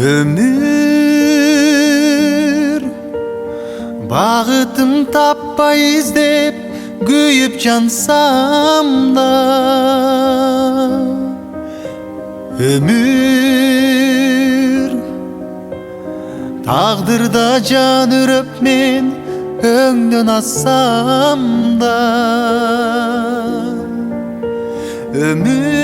Ömür bağıtım tapпай издеп kүйüp jansam da, ömür taqdırda jan өрөp men öңдөн assam da, ömür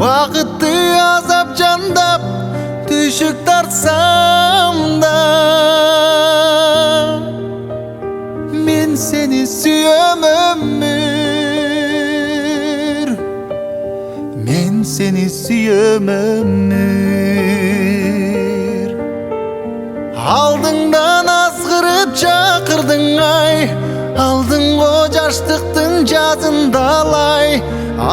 бақытты азап жандап түшүк тартсам да, мен сени сүйөм ömür, мен сени сүйөм ömür. Алдыңдан азгырып чакырдың ай, алдыңго жаштыктын жазын далай,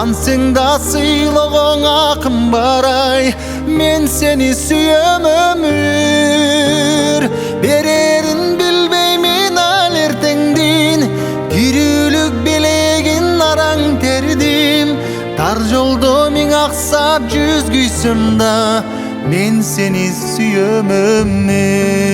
ансең да сыйлогоң акым бар ай, мен сени сүйөм ömür. Берерин билбеймин ал эртеңдин, кирүүлүк белегин араң тердим, тар жолдо миң аксап жүз күйсөм да, мен сени сүйөм ömür.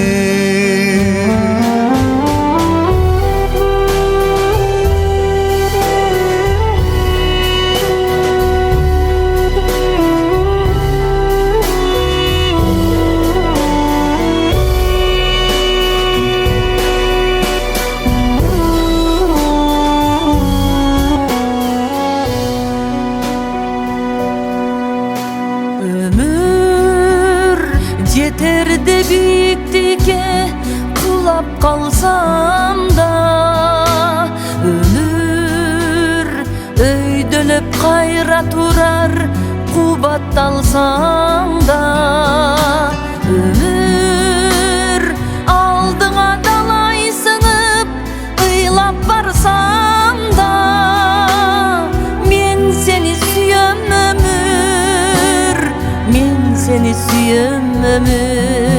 Yeterdi biyiktike kulap kalsam da, ömür öydölöp kayra turar kubat alsam da, ömür aldığına dalay sınıp ıylap barsam da, men seni sүйöm ömür, men seni sүйöm ömür.